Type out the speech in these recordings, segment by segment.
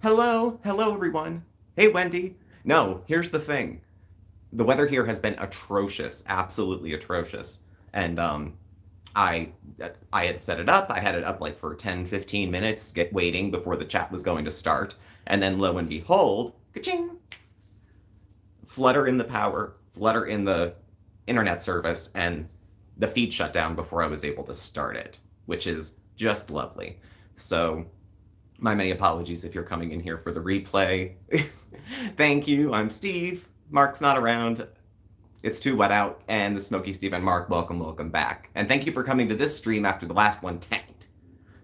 Hello everyone. Hey Wendy. No, here's the thing. The weather here has been atrocious, absolutely atrocious. And I I had set it up. I had it up like for 10, 15 minutes, waiting before the chat was going to start. And then lo and behold, ka-ching, flutter in the power, flutter in the internet service, and the feed shut down before I was able to start it, which is just lovely. So my many apologies if you're coming in here for the replay. Thank you. I'm Steve. Mark's not around. It's too wet out. And the Smoky Steve and Marc, welcome back. And thank you for coming to this stream after the last one tanked.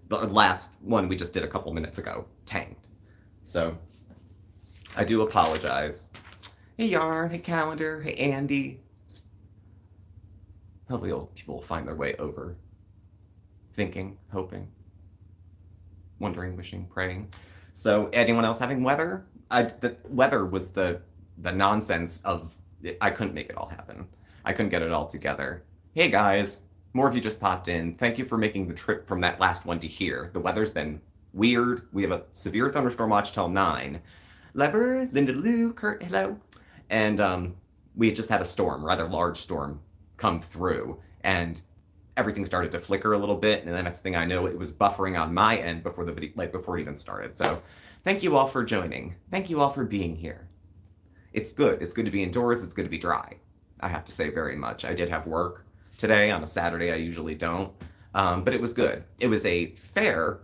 The last one we just did a couple minutes ago tanked. So I do apologize. Hey Yarn, hey Calendar, hey Andy. Hopefully people will find their way over. Thinking, hoping, wondering, wishing, praying. So anyone else having weather? The weather was the nonsense of, I couldn't make it all happen. I couldn't get it all together. Hey guys, more of you just popped in. Thank you for making the trip from that last one to here. The weather's been weird. We have a severe thunderstorm watch till 9. Lever, Linda Lou, Kurt, hello. And we just had a storm, rather large storm, come through. And everything started to flicker a little bit, and the next thing I know, it was buffering on my end before the video, before it even started. So, thank you all for joining. Thank you all for being here. It's good. It's good to be indoors. It's good to be dry. I have to say very much. I did have work today on a Saturday. I usually don't, but it was good. It was a fair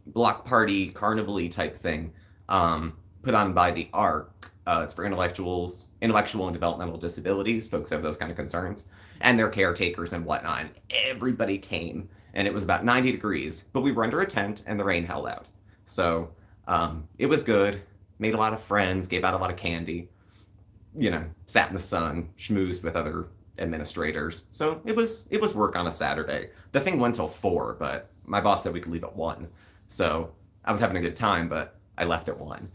block party, carnival-y type thing, put on by the ARC. It's for intellectual and developmental disabilities, folks who have those kind of concerns, and their caretakers and whatnot. And everybody came, and it was about 90 degrees, but we were under a tent, and the rain held out. So it was good. Made a lot of friends, gave out a lot of candy, sat in the sun, schmoozed with other administrators. So it was work on a Saturday. The thing went till 4, but my boss said we could leave at 1. So I was having a good time, but I left at 1.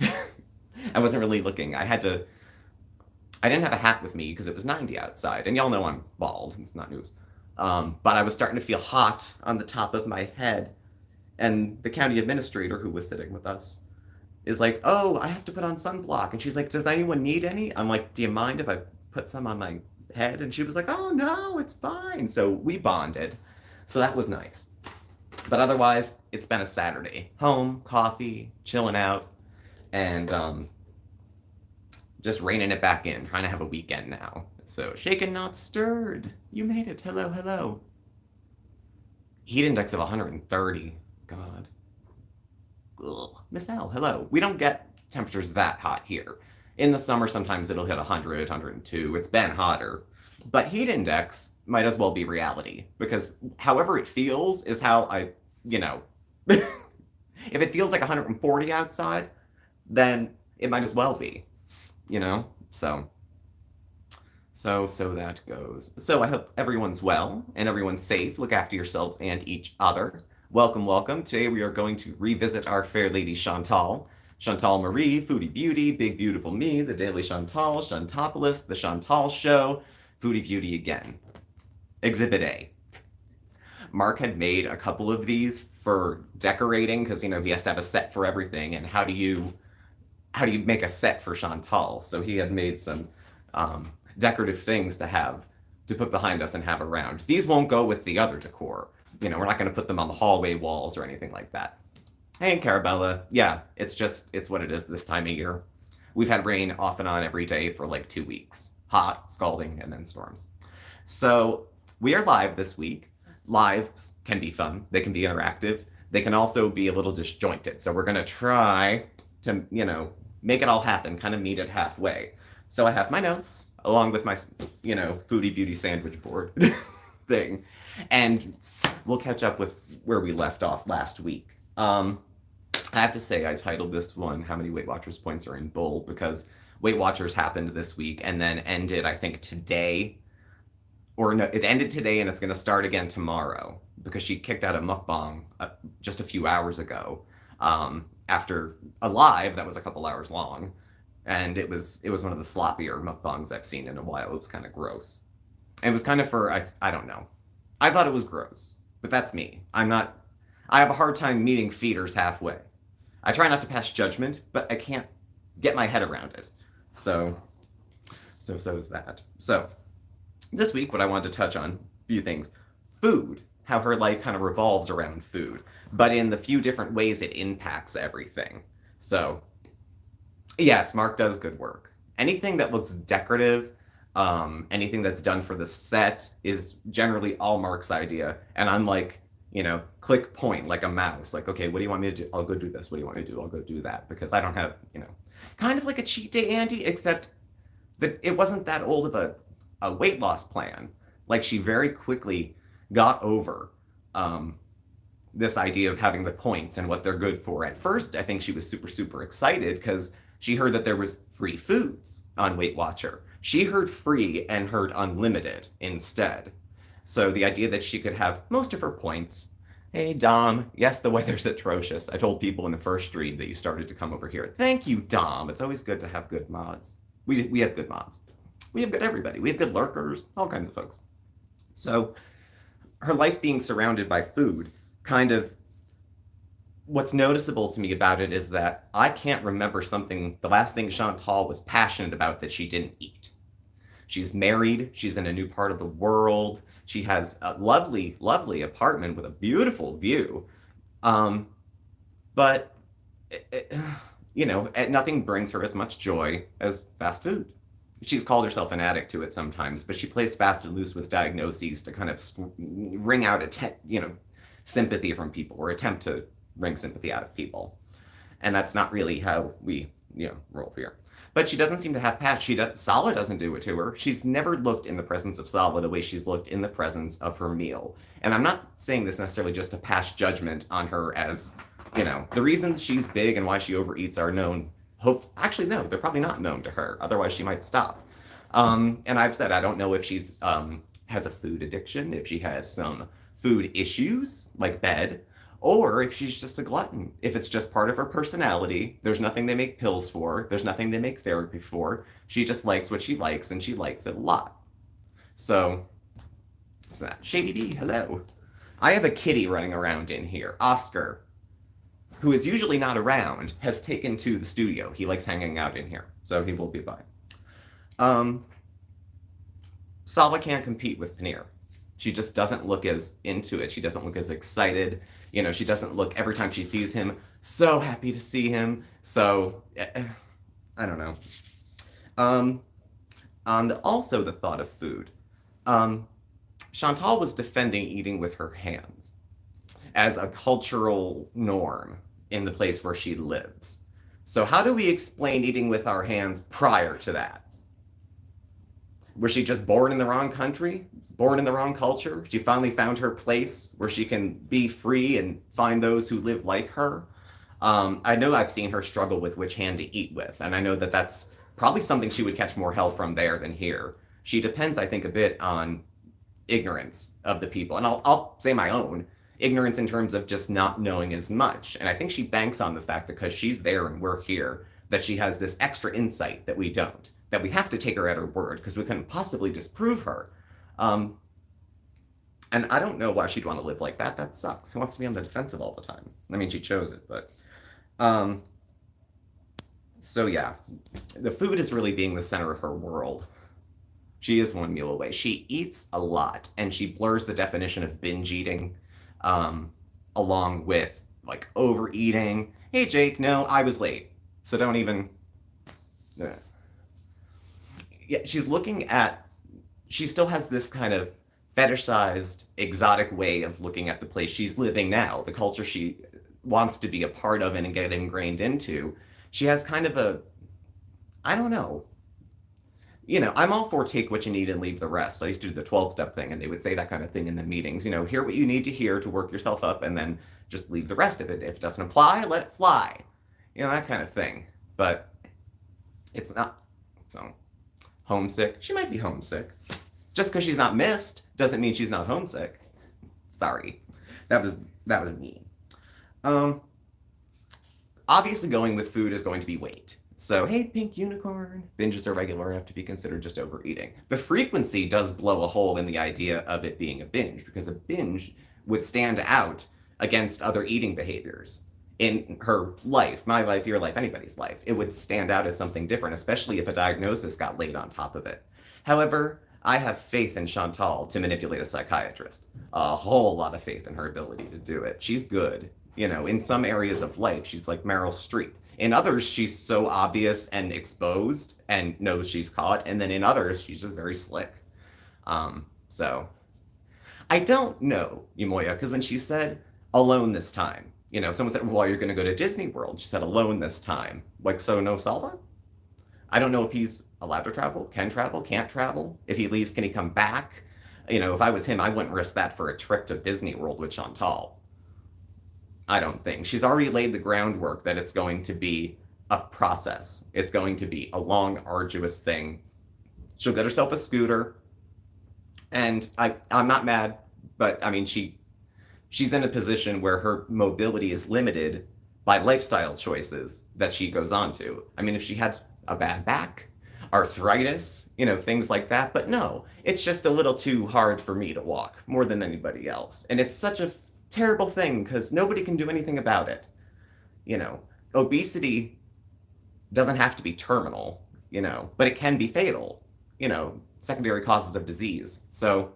I wasn't really looking. I didn't have a hat with me because it was 90 outside, and y'all know I'm bald. It's not news. But I was starting to feel hot on the top of my head, and the county administrator who was sitting with us is like, "Oh, I have to put on sunblock," and she's like, "Does anyone need any?" I'm like, "Do you mind if I put some on my head?" And she was like, "Oh no, it's fine." So we bonded, so that was nice. But otherwise, it's been a Saturday. Home, coffee, chilling out, and just reining it back in, trying to have a weekend now. So, shaken, not stirred. You made it. Hello, hello. Heat index of 130. God. Ugh. Miss L, hello. We don't get temperatures that hot here. In the summer, sometimes it'll hit 100, 102. It's been hotter. But heat index might as well be reality, because however it feels is how I, if it feels like 140 outside, then it might as well be, so that goes. So I hope everyone's well and everyone's safe. Look after yourselves and each other. Welcome. Today we are going to revisit our fair lady Chantal Marie, Foodie Beauty, Big Beautiful Me, The Daily Chantal, Chantopolis, The Chantal Show, Foodie Beauty again. Exhibit A. Mark had made a couple of these for decorating, because he has to have a set for everything, and how do you make a set for Chantal? So he had made some decorative things to put behind us and have around. These won't go with the other decor. We're not going to put them on the hallway walls or anything like that. Hey, Carabella. Yeah, it's what it is this time of year. We've had rain off and on every day for like 2 weeks. Hot, scalding, and then storms. So we are live this week. Lives can be fun. They can be interactive. They can also be a little disjointed. So we're going to try to, make it all happen, kind of meet it halfway. So I have my notes along with my, Foodie Beauty sandwich board thing. And we'll catch up with where we left off last week. I have to say, I titled this one, How Many Weight Watchers Points Are in Bull? Because Weight Watchers happened this week and then ended, I think, today. Or no, it ended today and it's going to start again tomorrow, because she kicked out a mukbang just a few hours ago after a live that was a couple hours long. And it was one of the sloppier mukbangs I've seen in a while. It was kind of gross. It was kind of I don't know. I thought it was gross, but that's me. I have a hard time meeting feeders halfway. I try not to pass judgment, but I can't get my head around it. So is that. So this week, what I wanted to touch on, a few things. Food, how her life kind of revolves around food, but in the few different ways it impacts everything. So, yes, Mark does good work. Anything that looks decorative, anything that's done for the set is generally all Mark's idea. And I'm like, click point like a mouse. Like, okay, what do you want me to do? I'll go do this. What do you want me to do? I'll go do that. Because I don't have, kind of like a cheat day Andy, except that it wasn't that old of a weight loss plan. Like, she very quickly got over this idea of having the points and what they're good for. At first, I think she was super, super excited because she heard that there was free foods on Weight Watcher. She heard free and heard unlimited instead. So the idea that she could have most of her points. Hey, Dom. Yes, the weather's atrocious. I told people in the first stream that you started to come over here. Thank you, Dom. It's always good to have good mods. We have good mods. We have good everybody. We have good lurkers, all kinds of folks. So her life being surrounded by food, kind of what's noticeable to me about it is that I can't remember the last thing Chantal was passionate about that she didn't eat. She's married. She's in a new part of the world. She has a lovely, lovely apartment with a beautiful view. But, nothing brings her as much joy as fast food. She's called herself an addict to it sometimes, but she plays fast and loose with diagnoses to kind of wring out sympathy from people, or attempt to wring sympathy out of people. And that's not really how we, roll here. But she doesn't seem to have passion. Sala doesn't do it to her. She's never looked in the presence of Sala the way she's looked in the presence of her meal. And I'm not saying this necessarily just to pass judgment on her as, the reasons she's big and why she overeats are known. Actually, no, they're probably not known to her. Otherwise, she might stop. And I've said I don't know if she's has a food addiction, if she has some food issues like bed, or if she's just a glutton. If it's just part of her personality, there's nothing they make pills for, there's nothing they make therapy for. She just likes what she likes, and she likes it a lot. So, what's that? Shady D, hello. I have a kitty running around in here. Oscar, who is usually not around, has taken to the studio. He likes hanging out in here, so he will be by. Sala can't compete with Paneer. She just doesn't look as into it. She doesn't look as excited. She doesn't look, every time she sees him, so happy to see him. So, I don't know. Also the thought of food. Chantal was defending eating with her hands as a cultural norm in the place where she lives. So how do we explain eating with our hands prior to that? Was she just born in the wrong country? Born in the wrong culture? She finally found her place where she can be free and find those who live like her? I know I've seen her struggle with which hand to eat with, and I know that that's probably something she would catch more hell from there than here. She depends, I think, a bit on ignorance of the people. And I'll say my own. Ignorance in terms of just not knowing as much. And I think she banks on the fact that because she's there and we're here, that she has this extra insight that we don't. That we have to take her at her word because we couldn't possibly disprove her. And I don't know why she'd want to live like that. That sucks. Who wants to be on the defensive all the time? I mean, she chose it, but... So yeah, the food is really being the center of her world. She is one meal away. She eats a lot, and she blurs the definition of binge eating along with, like, overeating. Hey, Jake, no, I was late, so don't even... Yeah, she still has this kind of fetishized, exotic way of looking at the place she's living now, the culture she wants to be a part of and get ingrained into. She has kind of I don't know. I'm all for take what you need and leave the rest. I used to do the 12-step thing, and they would say that kind of thing in the meetings. Hear what you need to hear to work yourself up, and then just leave the rest of it. If it doesn't apply, let it fly. That kind of thing. But it's not. So, homesick. She might be homesick. Just because she's not missed doesn't mean she's not homesick. Sorry. That was mean. Obviously going with food is going to be weight. So, hey, pink unicorn. Binges are regular enough to be considered just overeating. The frequency does blow a hole in the idea of it being a binge, because a binge would stand out against other eating behaviors. in her life, my life, your life, anybody's life. It would stand out as something different, especially if a diagnosis got laid on top of it. However, I have faith in Chantal to manipulate a psychiatrist. A whole lot of faith in her ability to do it. She's good. In some areas of life, she's like Meryl Streep. In others, she's so obvious and exposed and knows she's caught. And then in others, she's just very slick. So I don't know, Yumoya, because when she said alone this time, someone said, well, you're going to go to Disney World. She said alone this time. Like, so no Salva? I don't know if he's allowed to travel, can travel, can't travel. If he leaves, can he come back? If I was him, I wouldn't risk that for a trip to Disney World with Chantal. I don't think. She's already laid the groundwork that it's going to be a process. It's going to be a long, arduous thing. She'll get herself a scooter. And I'm not mad, but I mean, she's in a position where her mobility is limited by lifestyle choices that she goes on to. I mean, if she had a bad back, arthritis, things like that. But no, it's just a little too hard for me to walk more than anybody else. And it's such a terrible thing because nobody can do anything about it. Obesity doesn't have to be terminal, but it can be fatal, secondary causes of disease. So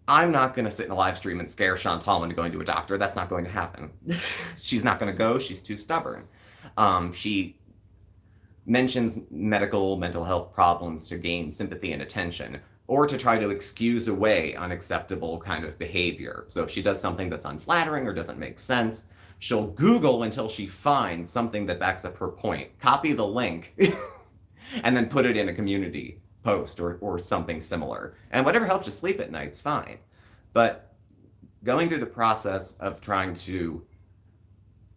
I'm not going to sit in a live stream and scare Chantal into going to a doctor. That's not going to happen. She's not going to go. She's too stubborn. She mentions mental health problems to gain sympathy and attention, or to try to excuse away unacceptable kind of behavior. So if she does something that's unflattering or doesn't make sense, she'll Google until she finds something that backs up her point, copy the link, and then put it in a community post or something similar. And whatever helps you sleep at night's fine. But going through the process of trying to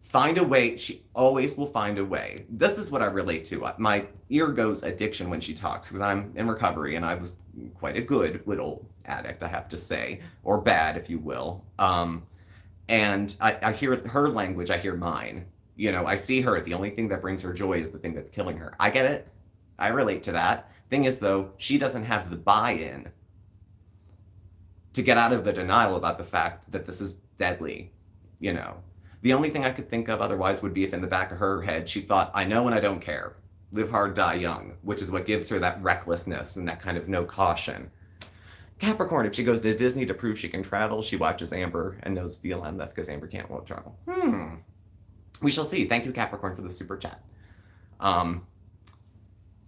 find a way, she always will find a way. This is what I relate to. My ear goes addiction when she talks, because I'm in recovery and I was quite a good little addict, I have to say, or bad, if you will. And I hear her language, I hear mine. I see her, the only thing that brings her joy is the thing that's killing her. I get it. I relate to that. Thing is, though, she doesn't have the buy-in to get out of the denial about the fact that this is deadly, The only thing I could think of otherwise would be if in the back of her head she thought, I know and I don't care. Live hard, die young, which is what gives her that recklessness and that kind of no caution. Capricorn, if she goes to Disney to prove she can travel, she watches Amber and knows VLM left because Amber won't travel. We shall see. Thank you, Capricorn, for the super chat.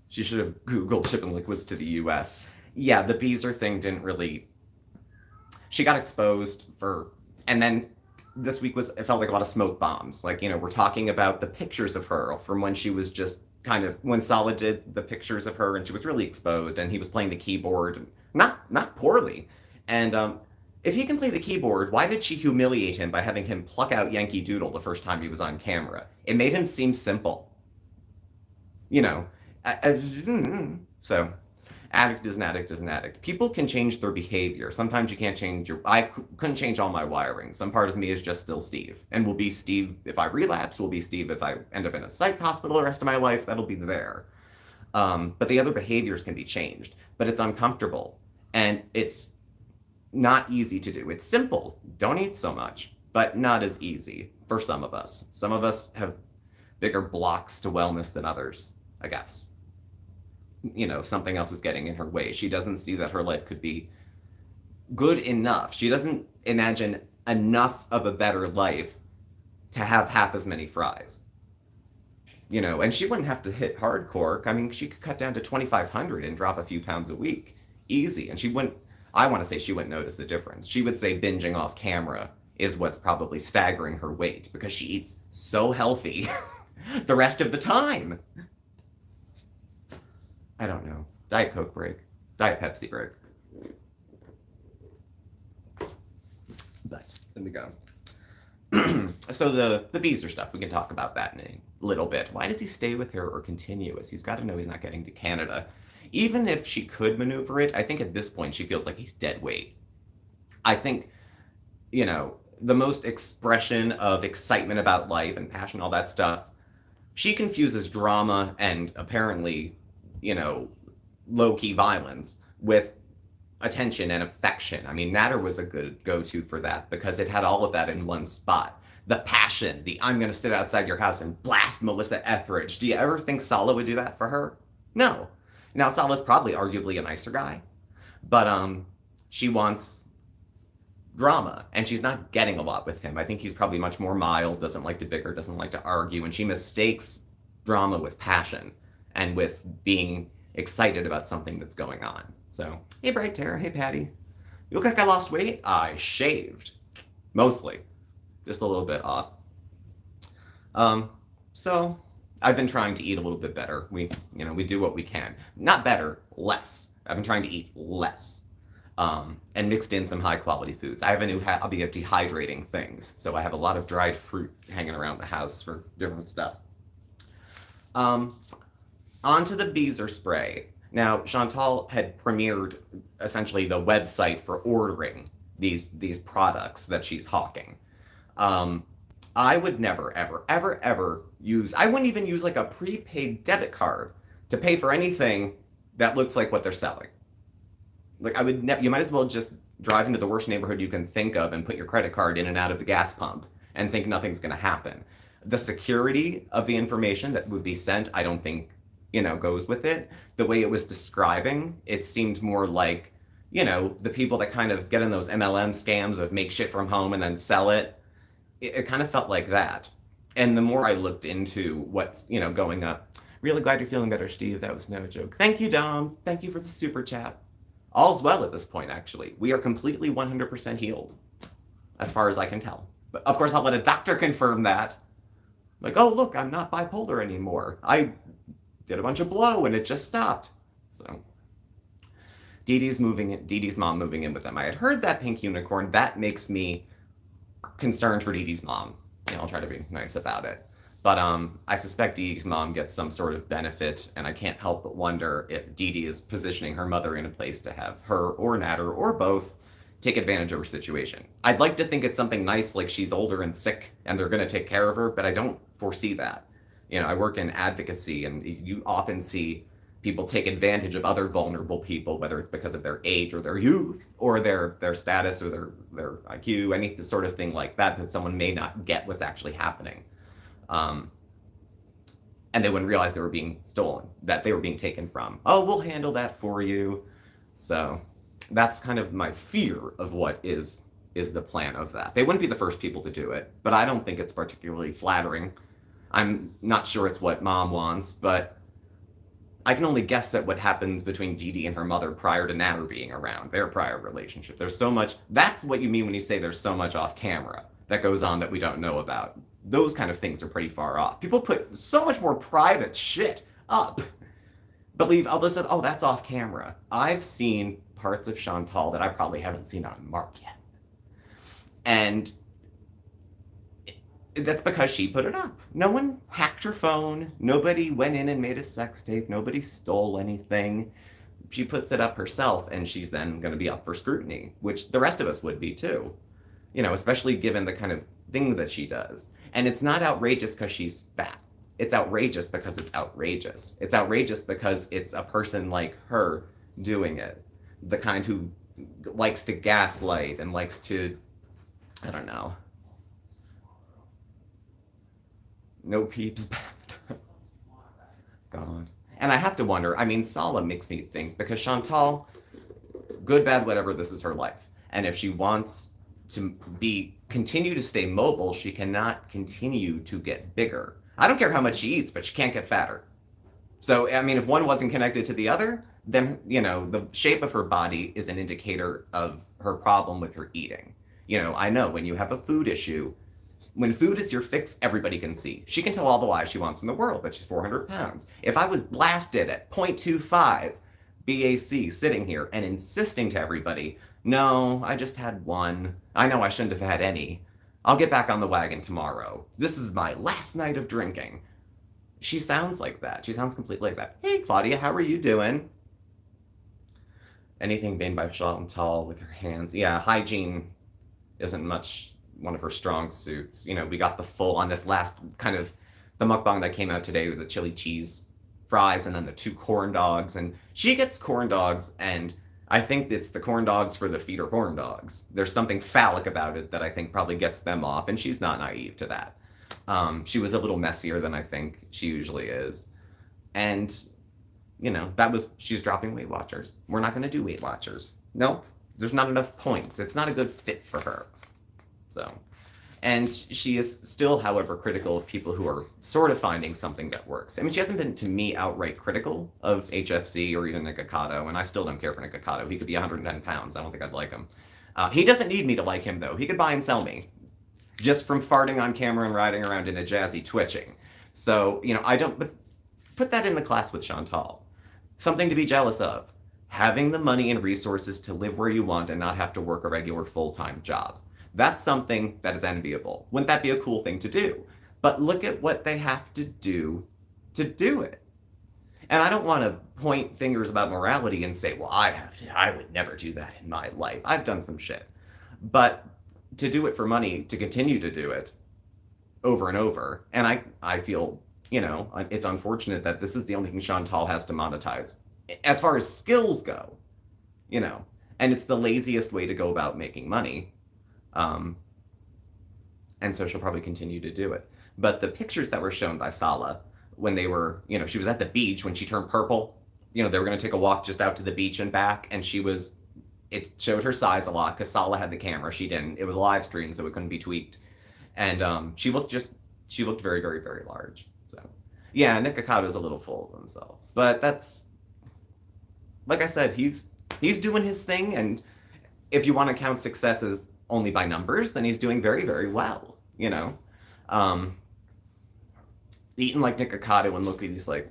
She should have Googled shipping liquids to the US. Yeah, the Beezer thing didn't really... She got exposed for... And then this week it felt like a lot of smoke bombs. Like, we're talking about the pictures of her from when she was just kind of... When Solid did the pictures of her and she was really exposed and he was playing the keyboard, not poorly. And if he can play the keyboard, why did she humiliate him by having him pluck out Yankee Doodle the first time he was on camera? It made him seem simple. So, addict is an addict is an addict. People can change their behavior. Sometimes you can't change I couldn't change all my wiring. Some part of me is just still Steve. And will be Steve if I relapse, will be Steve if I end up in a psych hospital the rest of my life. That'll be there. But the other behaviors can be changed. But it's uncomfortable. And it's not easy to do. It's simple. Don't eat so much. But not as easy for some of us. Some of us have bigger blocks to wellness than others, I guess. Something else is getting in her way. She doesn't see that her life could be good enough. She doesn't imagine enough of a better life to have half as many fries. And she wouldn't have to hit hardcore. I mean, she could cut down to 2,500 and drop a few pounds a week. Easy. And I want to say she wouldn't notice the difference. She would say binging off camera is what's probably staggering her weight because she eats so healthy the rest of the time. I don't know. Diet Coke break. Diet Pepsi break. But, there we go. So the Beezer stuff, we can talk about that in a little bit. Why does he stay with her or continue? He's got to know he's not getting to Canada. Even if she could maneuver it, I think at this point she feels like he's dead weight. I think, the most expression of excitement about life and passion, all that stuff, she confuses drama and apparently, low-key violence with attention and affection. I mean, Natter was a good go-to for that because it had all of that in one spot. the passion, the I'm going to sit outside your house and blast Melissa Etheridge. Do you ever think Sala would do that for her? No. Now, Sala's probably arguably a nicer guy, but she wants drama, and she's not getting a lot with him. I think he's probably much more mild, doesn't like to bicker, doesn't like to argue, and she mistakes drama with passion and with being excited about something that's going on. So, hey Bright Tara, hey Patty. You look like I lost weight? I shaved. Mostly. Just a little bit off. So I've been trying to eat a little bit better. We do what we can. Not better, less. I've been trying to eat less. And mixed in some high quality foods. I have a new hobby of dehydrating things. So I have a lot of dried fruit hanging around the house for different stuff. Onto the Beezer spray. Now, Chantal had premiered essentially the website for ordering these products that she's hawking. I would never, ever, ever, ever I wouldn't even use like a prepaid debit card to pay for anything that looks like what they're selling. Like you might as well just drive into the worst neighborhood you can think of and put your credit card in and out of the gas pump and think nothing's going to happen. The security of the information that would be sent, I don't think, goes with it. The way it was describing, it seemed more like, the people that kind of get in those MLM scams of make shit from home and then sell it. It kind of felt like that. And the more I looked into what's, going up, really glad you're feeling better, Steve. That was no joke. Thank you, Dom. Thank you for the super chat. All's well at this point, actually. We are completely 100% healed, as far as I can tell. But of course, I'll let a doctor confirm that. Like, oh, look, I'm not bipolar anymore. I did a bunch of blow and it just stopped. So, Dee Dee's mom moving in with them. I had heard that pink unicorn. That makes me concerned for Dee Dee's mom. I'll try to be nice about it. But I suspect Dee Dee's mom gets some sort of benefit, and I can't help but wonder if Dee Dee is positioning her mother in a place to have her or Natter or both take advantage of her situation. I'd like to think it's something nice, like she's older and sick and they're going to take care of her, but I don't foresee that. I work in advocacy, and you often see people take advantage of other vulnerable people, whether it's because of their age or their youth or their status or their IQ, any sort of thing like that someone may not get what's actually happening. And they wouldn't realize they were being stolen, that they were being taken from. Oh, we'll handle that for you. So that's kind of my fear of what is the plan of that. They wouldn't be the first people to do it, but I don't think it's particularly flattering. I'm not sure it's what mom wants, but I can only guess at what happens between Dee Dee and her mother prior to Natter being around, their prior relationship. There's so much, that's what you mean when you say there's so much off camera that goes on that we don't know about. Those kind of things are pretty far off. People put so much more private shit up. Believe, listen, oh, that's off camera. I've seen parts of Chantal that I probably haven't seen on Mark yet. And that's because she put it up. No one hacked her phone. Nobody went in and made a sex tape. Nobody stole anything. She puts it up herself, and she's then going to be up for scrutiny, which the rest of us would be too. Especially given the kind of thing that she does. And it's not outrageous because she's fat. It's outrageous because it's outrageous. It's outrageous because it's a person like her doing it. The kind who likes to gaslight and likes to, I don't know. No peeps back. God. And I have to wonder, Sala makes me think, because Chantal, good, bad, whatever, this is her life. And if she wants to continue to stay mobile, she cannot continue to get bigger. I don't care how much she eats, but she can't get fatter. So, if one wasn't connected to the other, then, the shape of her body is an indicator of her problem with her eating. I know when you have a food issue, when food is your fix, everybody can see. She can tell all the lies she wants in the world, but she's 400 pounds. If I was blasted at 0.25 BAC sitting here and insisting to everybody, no, I just had one. I know I shouldn't have had any. I'll get back on the wagon tomorrow. This is my last night of drinking. She sounds like that. She sounds completely like that. Hey, Claudia, how are you doing? Anything made by Chantal with her hands. Yeah, hygiene isn't much one of her strong suits. We got the full on this last kind of the mukbang that came out today with the chili cheese fries and then the 2 corn dogs. And she gets corn dogs and I think it's the corn dogs for the feeder horn dogs. There's something phallic about it that I think probably gets them off, and she's not naive to that. She was a little messier than I think she usually is. And, she's dropping Weight Watchers. We're not going to do Weight Watchers. Nope. There's not enough points. It's not a good fit for her. So, and she is still, however, critical of people who are sort of finding something that works. I mean, she hasn't been, to me, outright critical of HFC or even Nikocado, and I still don't care for Nikocado. He could be 110 pounds. I don't think I'd like him. He doesn't need me to like him, though. He could buy and sell me just from farting on camera and riding around in a jazzy twitching. So, I don't put that in the class with Chantal. Something to be jealous of. Having the money and resources to live where you want and not have to work a regular full-time job. That's something that is enviable. Wouldn't that be a cool thing to do? But look at what they have to do it. And I don't want to point fingers about morality and say, well, I would never do that in my life. I've done some shit. But to do it for money, to continue to do it over and over, and I feel, it's unfortunate that this is the only thing Chantal has to monetize. As far as skills go, and it's the laziest way to go about making money. And so she'll probably continue to do it. But the pictures that were shown by Sala when they were, she was at the beach when she turned purple, they were going to take a walk just out to the beach and back, and it showed her size a lot because Sala had the camera. She didn't. It was a live stream, so it couldn't be tweaked. And she looked very, very, very large. So, yeah, Nikakota's a little full of himself. But that's, like I said, he's doing his thing, and if you want to count success as only by numbers, then he's doing very, very well, Eating like Nikocado and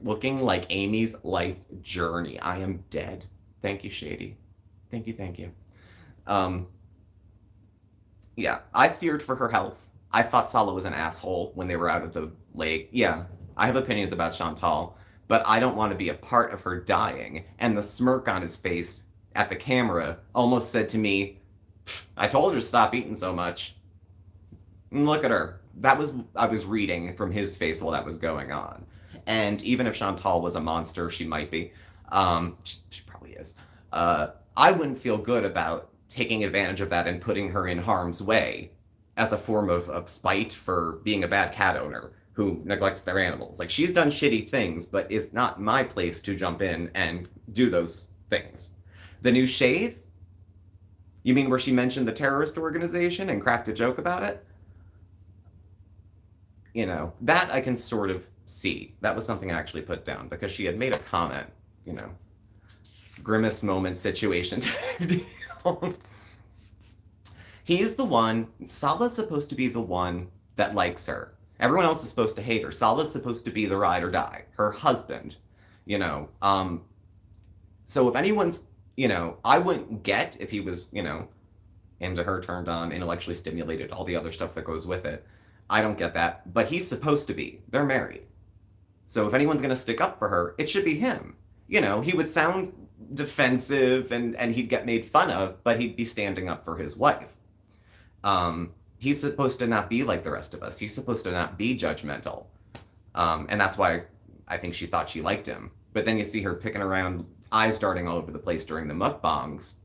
looking like Amy's life journey. I am dead. Thank you, Shady. Thank you. Yeah, I feared for her health. I thought Sala was an asshole when they were out of the lake. Yeah, I have opinions about Chantal, but I don't want to be a part of her dying. And the smirk on his face at the camera almost said to me, I told her to stop eating so much. And look at her. I was reading from his face while that was going on. And even if Chantal was a monster, she might be. She probably is. I wouldn't feel good about taking advantage of that and putting her in harm's way as a form of spite for being a bad cat owner who neglects their animals. Like, she's done shitty things, but it's not my place to jump in and do those things. The new shave? You mean where she mentioned the terrorist organization and cracked a joke about it? That I can sort of see. That was something I actually put down because she had made a comment, grimace moment situation type deal. He's the one, Sala's supposed to be the one that likes her. Everyone else is supposed to hate her. Sala's supposed to be the ride or die, her husband, So if anyone's, I wouldn't get if he was, into her, turned on, intellectually stimulated, all the other stuff that goes with it. I don't get that, but he's supposed to be. They're married. So if anyone's going to stick up for her, it should be him. He would sound defensive and he'd get made fun of, but he'd be standing up for his wife. He's supposed to not be like the rest of us. He's supposed to not be judgmental. And that's why I think she thought she liked him. But then you see her picking around, eyes darting all over the place during the mukbangs,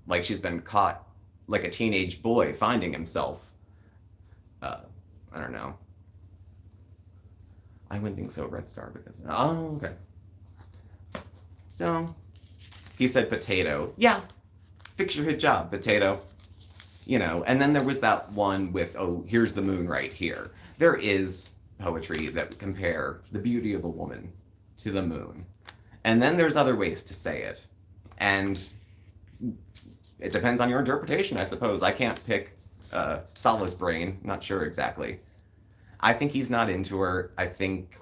like she's been caught like a teenage boy finding himself. I don't know. I wouldn't think so, Red Star, because... Oh, okay. So, he said potato. Yeah, fix your hijab, potato. And then there was that one with, here's the moon right here. There is poetry that would compare the beauty of a woman to the moon. And then there's other ways to say it. And it depends on your interpretation, I suppose. I can't pick Sala's brain. Not sure exactly. I think he's not into her. I think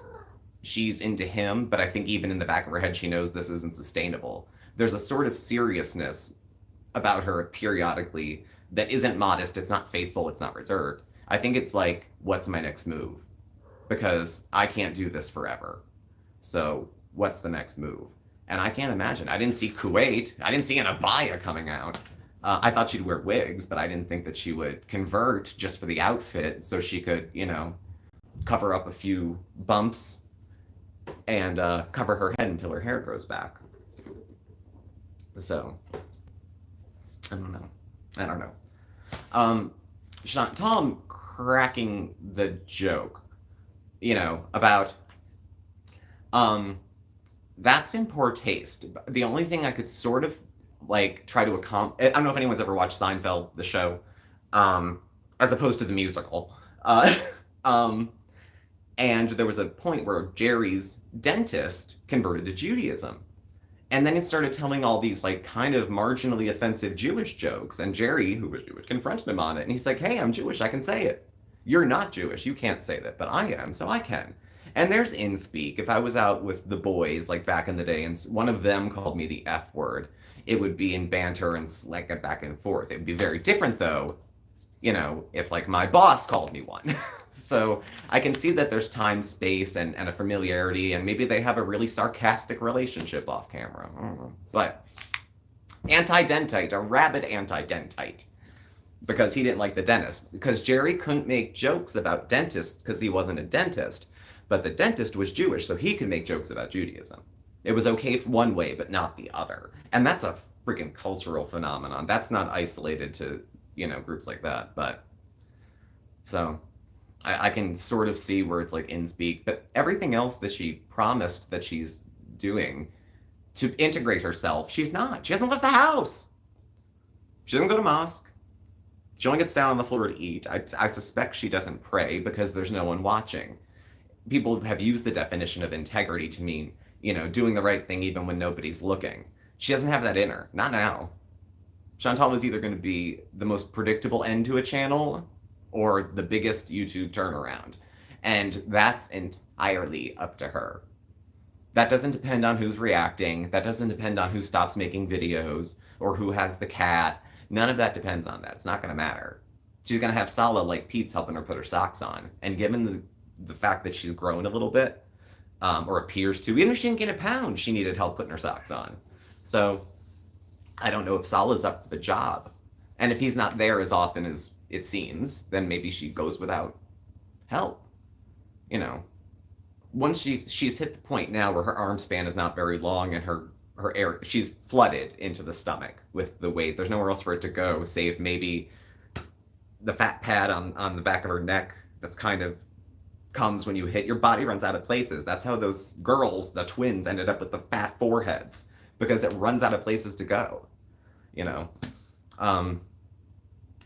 she's into him, but I think even in the back of her head, she knows this isn't sustainable. There's a sort of seriousness about her periodically that isn't modest, it's not faithful, it's not reserved. I think it's like, what's my next move? Because I can't do this forever. So what's the next move? And I can't imagine. I didn't see Kuwait. I didn't see an abaya coming out. I thought she'd wear wigs, but I didn't think that she would convert just for the outfit so she could, cover up a few bumps and cover her head until her hair grows back. So, I don't know. I don't know. Tom cracking the joke, about, that's in poor taste. The only thing I could sort of, like, try to accomplish, I don't know if anyone's ever watched Seinfeld, the show, as opposed to the musical. Um, and there was a point where Jerry's dentist converted to Judaism. And then he started telling all these, like, kind of marginally offensive Jewish jokes. And Jerry, who was Jewish, confronted him on it. And he's like, hey, I'm Jewish. I can say it. You're not Jewish. You can't say that. But I am, so I can. And there's in-speak. If I was out with the boys, like, back in the day, and one of them called me the F word, it would be in banter and like a back and forth. It would be very different, though, if, like, my boss called me one. So I can see that there's time, space, and a familiarity, and maybe they have a really sarcastic relationship off camera. I don't know. But anti-dentite, a rabid anti-dentite, because he didn't like the dentist. Because Jerry couldn't make jokes about dentists because he wasn't a dentist, but the dentist was Jewish, so he could make jokes about Judaism. It was okay one way, but not the other. And that's a freaking cultural phenomenon. That's not isolated to, groups like that. But, so I can sort of see where it's like in speak, but everything else that she promised that she's doing to integrate herself, she's not. She hasn't left the house. She doesn't go to mosque. She only gets down on the floor to eat. I suspect she doesn't pray because there's no one watching. People have used the definition of integrity to mean, doing the right thing even when nobody's looking. She doesn't have that in her. Not now. Chantal is either going to be the most predictable end to a channel or the biggest YouTube turnaround. And that's entirely up to her. That doesn't depend on who's reacting. That doesn't depend on who stops making videos or who has the cat. None of that depends on that. It's not going to matter. She's going to have Sala like Pete's helping her put her socks on. And given the fact that she's grown a little bit, or appears to, even if she didn't gain a pound, she needed help putting her socks on. So I don't know if Sala's up for the job. And if he's not there as often as it seems, then maybe she goes without help. Once she's hit the point now where her arm span is not very long and her air, she's flooded into the stomach with the weight. There's nowhere else for it to go, save maybe the fat pad on the back of her neck that's kind of comes when you hit. Your body runs out of places. That's how those girls, the twins, ended up with the fat foreheads, because it runs out of places to go.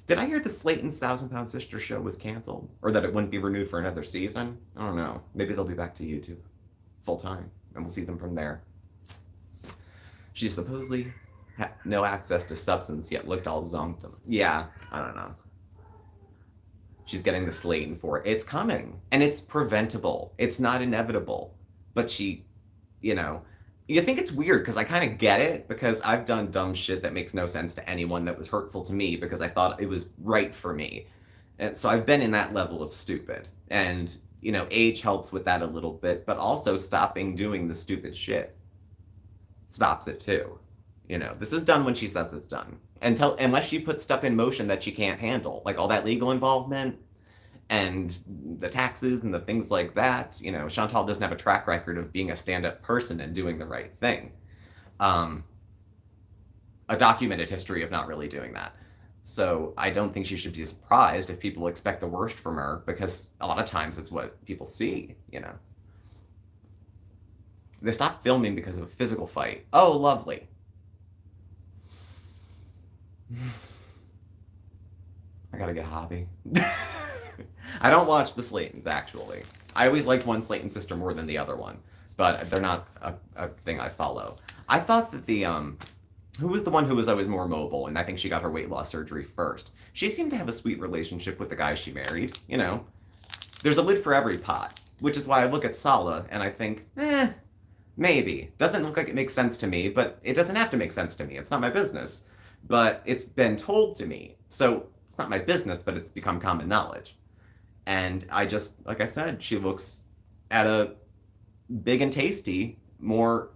Did I hear the Slayton's 1,000-Pound Sister show was canceled? Or that it wouldn't be renewed for another season? I don't know. Maybe they'll be back to YouTube full time, and we'll see them from there. She supposedly had no access to substance, yet looked all zonked. Yeah, I don't know. She's getting the Slayton for it. It's coming, and it's preventable. It's not inevitable. But she, you think it's weird because I kind of get it, because I've done dumb shit that makes no sense to anyone that was hurtful to me because I thought it was right for me. And so I've been in that level of stupid. And, age helps with that a little bit, but also stopping doing the stupid shit stops it too. This is done when she says it's done. Unless she puts stuff in motion that she can't handle, like all that legal involvement and the taxes and the things like that. Chantal doesn't have a track record of being a stand-up person and doing the right thing. A documented history of not really doing that. So I don't think she should be surprised if people expect the worst from her, because a lot of times it's what people see, They stopped filming because of a physical fight. Oh, lovely. I gotta get a hobby. I don't watch the Slaytons, actually. I always liked one Slayton sister more than the other one, but they're not a thing I follow. I thought that who was the one who was always more mobile, and I think she got her weight loss surgery first. She seemed to have a sweet relationship with the guy she married, There's a lid for every pot, which is why I look at Sala and I think, maybe. Doesn't look like it makes sense to me, but it doesn't have to make sense to me. It's not my business. But it's been told to me. So it's not my business, but it's become common knowledge. And I just, like I said, she looks at a big and tasty more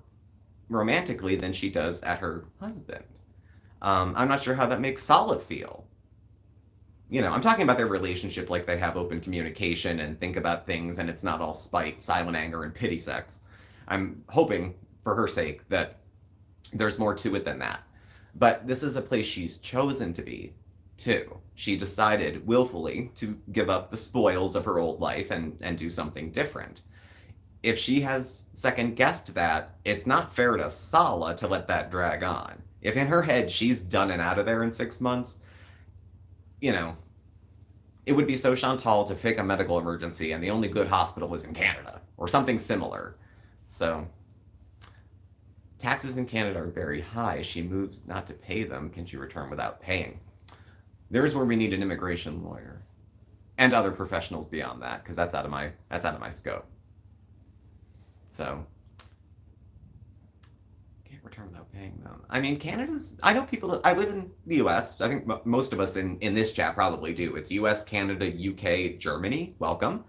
romantically than she does at her husband. I'm not sure how that makes Sala feel. I'm talking about their relationship like they have open communication and think about things and it's not all spite, silent anger, and pity sex. I'm hoping, for her sake, that there's more to it than that. But this is a place she's chosen to be, too. She decided willfully to give up the spoils of her old life and do something different. If she has second guessed that, it's not fair to Sala to let that drag on. If in her head she's done and out of there in 6 months, you know, it would be so Chantal to fake a medical emergency and the only good hospital is in Canada, or something similar. So, taxes in Canada are very high. She moves not to pay them. Can she return without paying? There's where we need an immigration lawyer and other professionals beyond that, because that's out of my scope. So, can't return without paying them. I mean, I know people that, I live in the US. I think most of us in this chat probably do. It's US, Canada, UK, Germany. Welcome.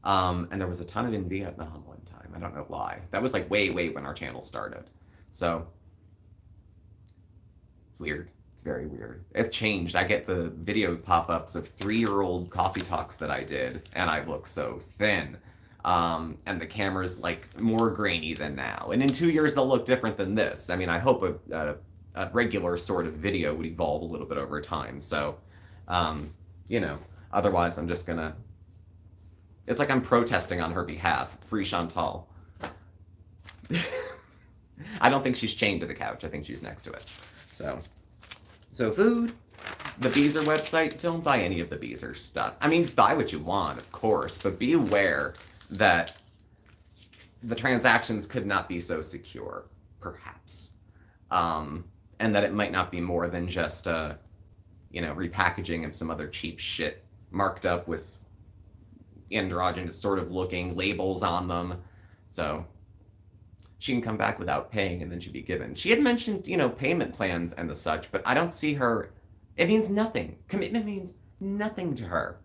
And there was a ton of in Vietnam one time. I don't know why. That was like way when our channel started. So, weird. It's very weird. It's changed. I get the video pop-ups of 3-year-old coffee talks that I did, and I look so thin. And the camera's like more grainy than now. And in 2 years, they'll look different than this. I mean, I hope a regular sort of video would evolve a little bit over time. So, otherwise I'm just gonna, it's like I'm protesting on her behalf. Free Chantal. I don't think she's chained to the couch. I think she's next to it. So food, the Beezer website, don't buy any of the Beezer stuff. I mean, buy what you want, of course, but be aware that the transactions could not be so secure, perhaps. And that it might not be more than just repackaging of some other cheap shit marked up with androgynous sort of looking labels on them. So she can come back without paying and then she'd be given. She had mentioned, payment plans and the such, but I don't see her. It means nothing. Commitment means nothing to her.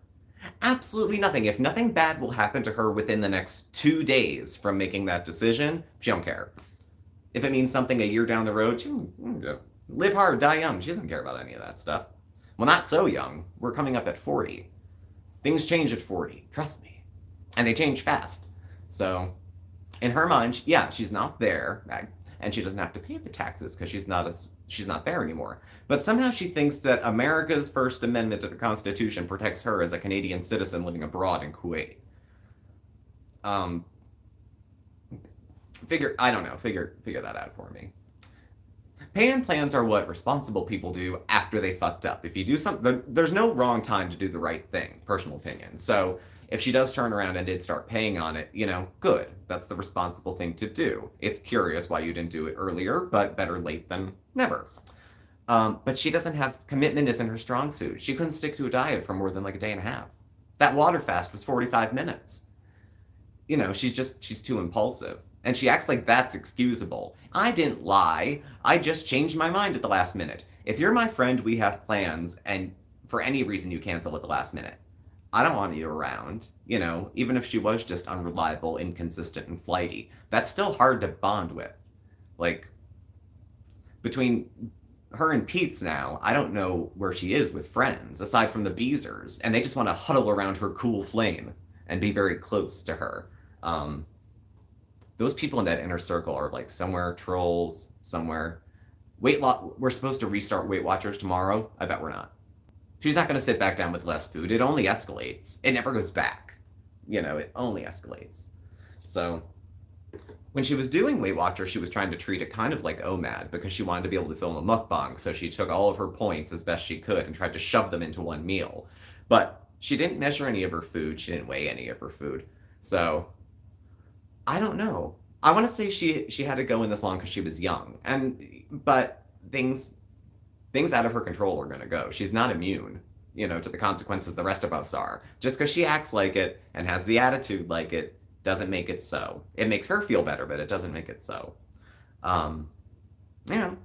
Absolutely nothing. If nothing bad will happen to her within the next 2 days from making that decision, she don't care. If it means something a year down the road, she live hard, die young. She doesn't care about any of that stuff. Well, not so young. We're coming up at 40. Things change at 40. Trust me. And they change fast. So, in her mind, she's not there, and she doesn't have to pay the taxes because she's not there anymore. But somehow she thinks that America's First Amendment to the Constitution protects her as a Canadian citizen living abroad in Kuwait. Figure that out for me. Pay-in plans are what responsible people do after they fucked up. If you do something, there's no wrong time to do the right thing, personal opinion. So if she does turn around and did start paying on it, good. That's the responsible thing to do. It's curious why you didn't do it earlier, but better late than never. But she doesn't have, commitment isn't her strong suit. She couldn't stick to a diet for more than like a day and a half. That water fast was 45 minutes. She's too impulsive. And she acts like that's excusable. I didn't lie. I just changed my mind at the last minute. If you're my friend, we have plans, and for any reason you cancel at the last minute, I don't want you around. Even if she was just unreliable, inconsistent, and flighty, that's still hard to bond with. Like, between her and Pete's now, I don't know where she is with friends, aside from the Beezers, and they just want to huddle around her cool flame and be very close to her. Those people in that inner circle are like somewhere trolls, somewhere. We're supposed to restart Weight Watchers tomorrow. I bet we're not. She's not going to sit back down with less food. It only escalates. It never goes back. It only escalates. So when she was doing Weight Watchers, she was trying to treat it kind of like OMAD because she wanted to be able to film a mukbang. So she took all of her points as best she could and tried to shove them into one meal. But she didn't measure any of her food. She didn't weigh any of her food. So I don't know. I want to say she had to go in this long because she was young, but things out of her control are going to go. She's not immune, to the consequences the rest of us are. Just because she acts like it and has the attitude like it doesn't make it so. It makes her feel better, but it doesn't make it so. And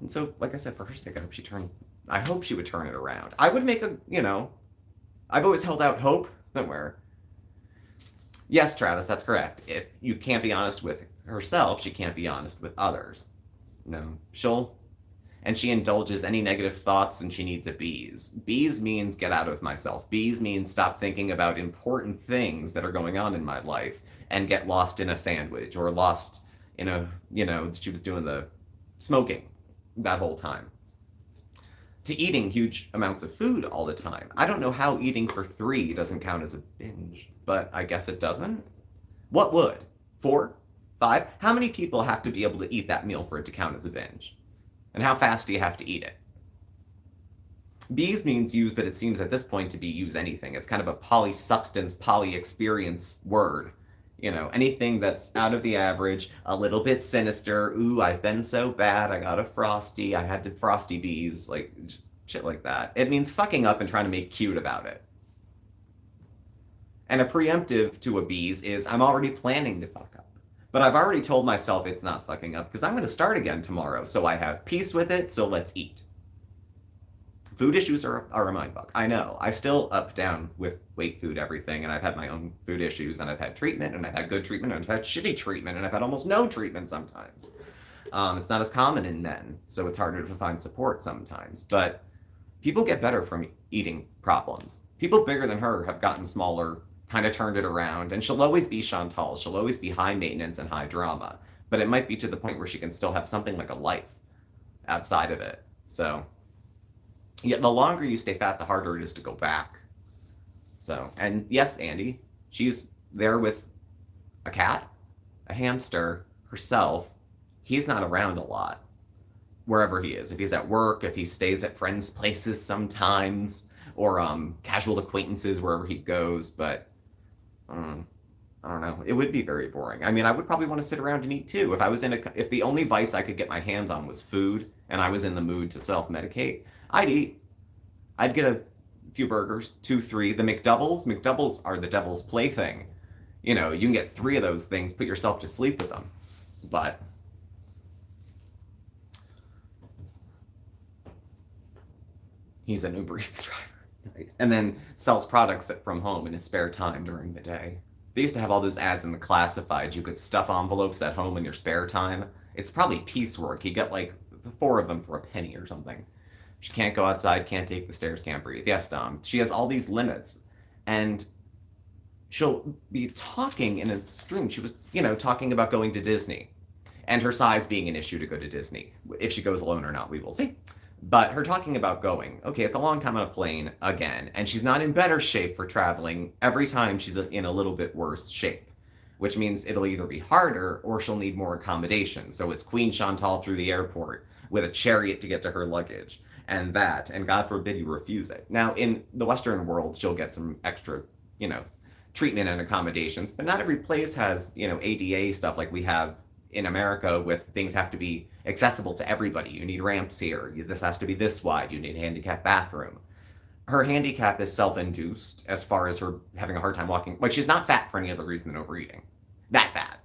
so like I said, for her sake, I hope she would turn it around. I would make I've always held out hope somewhere. Yes, Travis, that's correct. If you can't be honest with herself, she can't be honest with others. She indulges any negative thoughts and she needs a bees. Bees means get out of myself. Bees means stop thinking about important things that are going on in my life and get lost in a sandwich or lost in she was doing the smoking that whole time. to eating huge amounts of food all the time. I don't know how eating for 3 doesn't count as a binge, but I guess it doesn't. What would? 4? 5? How many people have to be able to eat that meal for it to count as a binge? And how fast do you have to eat it? Bees means use, but it seems at this point to be use anything. It's kind of a poly-substance, poly-experience word. You know, anything that's out of the average, a little bit sinister. Ooh, I've been so bad, I got a frosty, I had to frosty bees, like, just shit like that. It means fucking up and trying to make cute about it. And a preemptive to a bees is, I'm already planning to fuck up. But I've already told myself it's not fucking up, because I'm going to start again tomorrow, so I have peace with it, so let's eat. Food issues are a mind fuck. I know. I still up down with weight, food, everything, and I've had my own food issues, and I've had treatment, and I've had good treatment, and I've had shitty treatment, and I've had almost no treatment sometimes. It's not as common in men, so it's harder to find support sometimes. But people get better from eating problems. People bigger than her have gotten smaller, kind of turned it around, and she'll always be Chantal. She'll always be high maintenance and high drama, but it might be to the point where she can still have something like a life outside of it. So... yeah, the longer you stay fat, the harder it is to go back. So, and yes, Andy, she's there with a cat, a hamster, herself. He's not around a lot, wherever he is. If he's at work, if he stays at friends' places sometimes, or casual acquaintances wherever he goes. But, I don't know. It would be very boring. I mean, I would probably want to sit around and eat too. If the only vice I could get my hands on was food, and I was in the mood to self-medicate, I'd eat. I'd get a few burgers, 2, 3. The McDoubles are the devil's plaything. You know, you can get 3 of those things, put yourself to sleep with them. But he's an Uber Eats driver. And then sells products from home in his spare time during the day. They used to have all those ads in the classifieds. You could stuff envelopes at home in your spare time. It's probably piecework. You get like 4 of them for a penny or something. She can't go outside, can't take the stairs, can't breathe. Yes, Dom. She has all these limits. And she'll be talking in a stream. She was, talking about going to Disney. And her size being an issue to go to Disney. If she goes alone or not, we will see. But her talking about going. Okay, it's a long time on a plane, again. And she's not in better shape for traveling. Every time she's in a little bit worse shape. Which means it'll either be harder or she'll need more accommodation. So it's Queen Chantal through the airport with a chariot to get to her luggage. And God forbid you refuse it. Now, in the Western world, she'll get some extra, treatment and accommodations, but not every place has, ADA stuff like we have in America with things have to be accessible to everybody. You need ramps here. This has to be this wide. You need a handicapped bathroom. Her handicap is self-induced as far as her having a hard time walking. Like, she's not fat for any other reason than overeating. That fat.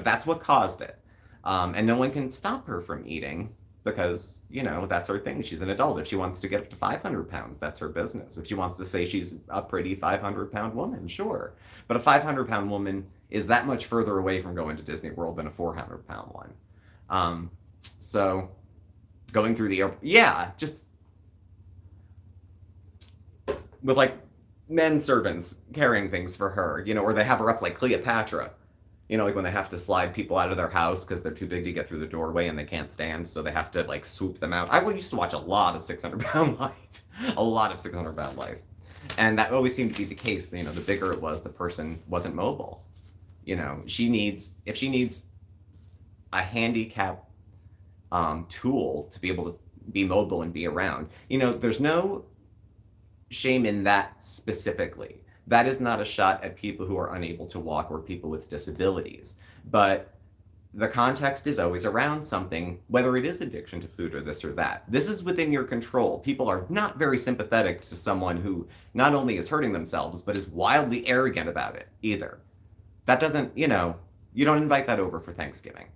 That's what caused it. And no one can stop her from eating. Because, that's her thing. She's an adult. If she wants to get up to 500 pounds, that's her business. If she wants to say she's a pretty 500-pound woman, sure. But a 500-pound woman is that much further away from going to Disney World than a 400-pound one. So, going through the airport, just with, like, men servants carrying things for her, or they have her up like Cleopatra. Like when they have to slide people out of their house because they're too big to get through the doorway and they can't stand, so they have to, like, swoop them out. I used to watch a lot of 600-pound life. A lot of 600-pound life. And that always seemed to be the case. The bigger it was, the person wasn't mobile. If she needs a handicap tool to be able to be mobile and be around, there's no shame in that specifically. That is not a shot at people who are unable to walk or people with disabilities. But the context is always around something, whether it is addiction to food or this or that. This is within your control. People are not very sympathetic to someone who not only is hurting themselves, but is wildly arrogant about it either. That doesn't, you don't invite that over for Thanksgiving.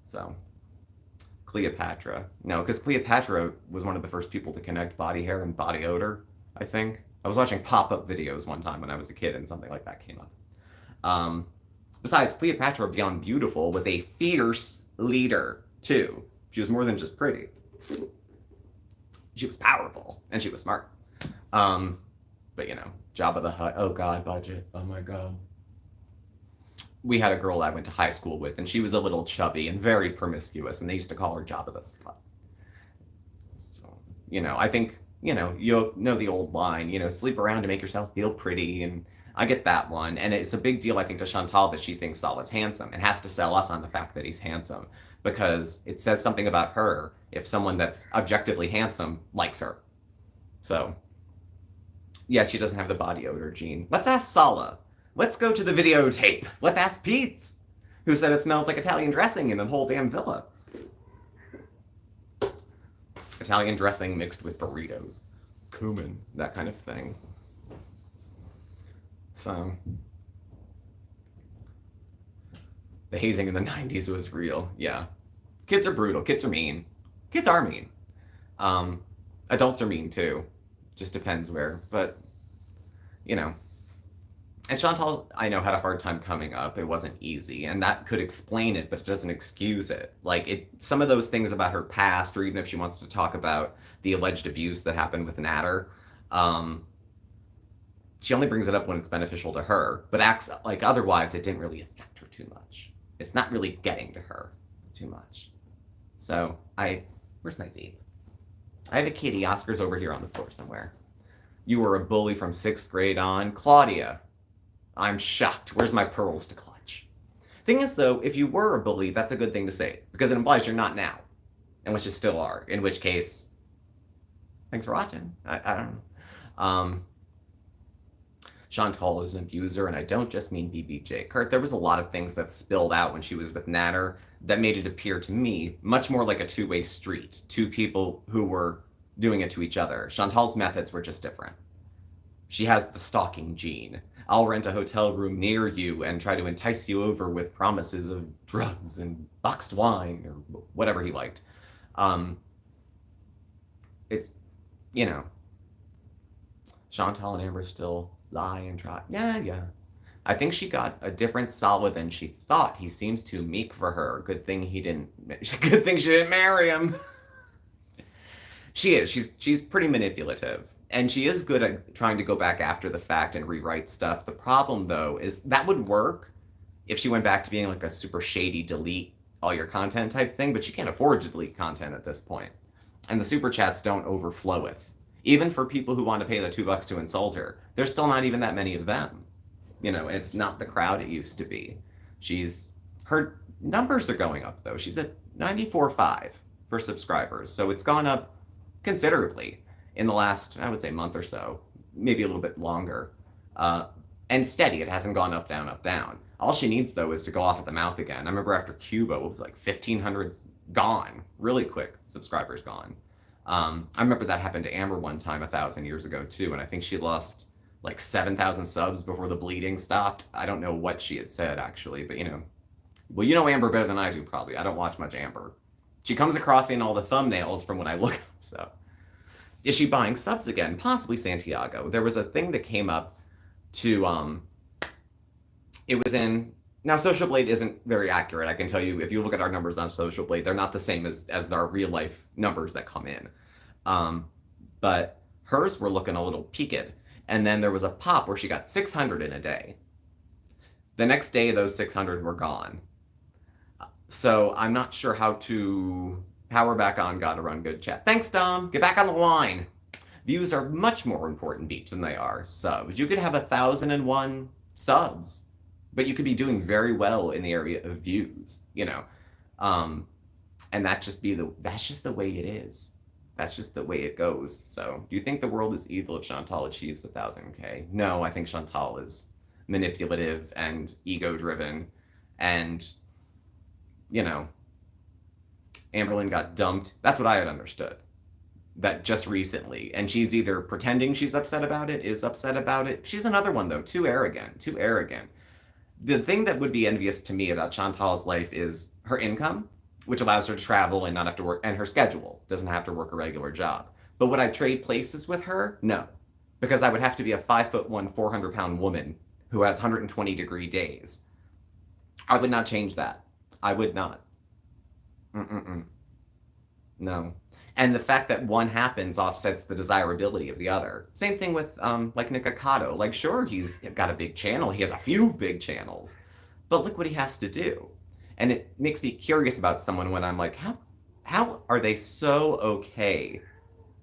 So, Cleopatra. No, because Cleopatra was one of the first people to connect body hair and body odor, I think. I was watching pop-up videos one time when I was a kid and something like that came up. Besides, Cleopatra, beyond beautiful, was a fierce leader, too. She was more than just pretty. She was powerful, and she was smart. But, Jabba the Hutt, oh God, budget, oh my God. We had a girl I went to high school with, and she was a little chubby and very promiscuous, and they used to call her Jabba the Slut. So, I think, you'll know the old line, sleep around to make yourself feel pretty. And I get that one. And it's a big deal, I think, to Chantal that she thinks Saul is handsome and has to sell us on the fact that he's handsome because it says something about her if someone that's objectively handsome likes her. So, yeah, she doesn't have the body odor gene. Let's ask Sala. Let's go to the videotape. Let's ask Pete's, who said it smells like Italian dressing in the whole damn villa. Italian dressing mixed with burritos, cumin, that kind of thing. So, the hazing in the 90s was real. Yeah. Kids are brutal. Kids are mean. Kids are mean. Adults are mean too. Just depends where. But, And Chantal, I know, had a hard time coming up. It wasn't easy. And that could explain it, but it doesn't excuse it. Some of those things about her past, or even if she wants to talk about the alleged abuse that happened with Natter, she only brings it up when it's beneficial to her, but acts like otherwise it didn't really affect her too much. It's not really getting to her too much. So, where's my vape? I have a kitty. Oscar's over here on the floor somewhere. You were a bully from 6th grade on. Claudia. I'm shocked. Where's my pearls to clutch? Thing is, though, if you were a bully, that's a good thing to say, because it implies you're not now, and which you still are, in which case, thanks for watching. I don't know. Chantal is an abuser, and I don't just mean BBJ. Kurt, there was a lot of things that spilled out when she was with Natter that made it appear to me much more like a two-way street, two people who were doing it to each other. Chantal's methods were just different. She has the stalking gene. I'll rent a hotel room near you and try to entice you over with promises of drugs and boxed wine or whatever he liked. It's, Chantal and Amber still lie and try. Yeah. I think she got a different Sala than she thought. He seems too meek for her. Good thing she didn't marry him. She is. She's pretty manipulative. And she is good at trying to go back after the fact and rewrite stuff. The problem, though, is that would work if she went back to being like a super shady delete all your content type thing, but she can't afford to delete content at this point. And the super chats don't overflow with. Even for people who want to pay the $2 to insult her, there's still not even that many of them. It's not the crowd it used to be. Her numbers are going up, though. She's at 94.5 for subscribers, so it's gone up considerably in the last, I would say, month or so, maybe a little bit longer. And steady, it hasn't gone up, down, up, down. All she needs, though, is to go off at the mouth again. I remember after Cuba, it was like 1,500 gone, really quick, subscribers gone. I remember that happened to Amber one time 1,000 years ago, too, and I think she lost like 7,000 subs before the bleeding stopped. I don't know what she had said, actually, but well, you know Amber better than I do, probably. I don't watch much Amber. She comes across in all the thumbnails from when I look up, so. Is she buying subs again? Possibly Santiago. There was a thing that came up to, it was in, now Social Blade isn't very accurate. I can tell you, if you look at our numbers on Social Blade, they're not the same as our real life numbers that come in. But hers were looking a little peaked. And then there was a pop where she got 600 in a day. The next day, those 600 were gone. So I'm not sure how to power back on Gotta Run Good chat. Thanks, Dom. Get back on the line. Views are much more important, Beach, than they are subs. You could have 1,001 subs, but you could be doing very well in the area of views, and that's just the way it is. That's just the way it goes. So, do you think the world is evil if Chantal achieves 1,000K? No, I think Chantal is manipulative and ego-driven, and, Amberlynn got dumped. That's what I had understood. That just recently. And she's either pretending she's upset about it, is upset about it. She's another one, though. Too arrogant. The thing that would be envious to me about Chantal's life is her income, which allows her to travel and not have to work, and her schedule. Doesn't have to work a regular job. But would I trade places with her? No. Because I would have to be a 5'1", 400-pound woman who has 120-degree days. I would not change that. I would not. No. And the fact that one happens offsets the desirability of the other. Same thing with, like, Nick Ocado. Like, sure, he's got a big channel. He has a few big channels. But look what he has to do. And it makes me curious about someone when I'm like, how are they so okay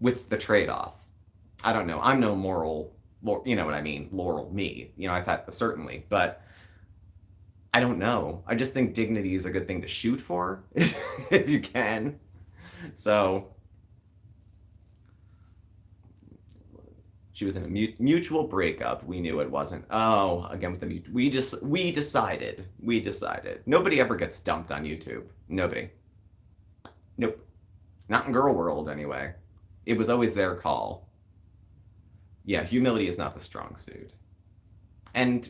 with the trade-off. I don't know. I'm no moral, you know what I mean, Laurel me. You know, I've had, certainly, but I don't know. I just think dignity is a good thing to shoot for if you can. So she was in a mutual breakup. We knew it wasn't. Oh, again with the we decided. Nobody ever gets dumped on YouTube. Nobody. Nope. Not in girl world anyway. It was always their call. Yeah, humility is not the strong suit. And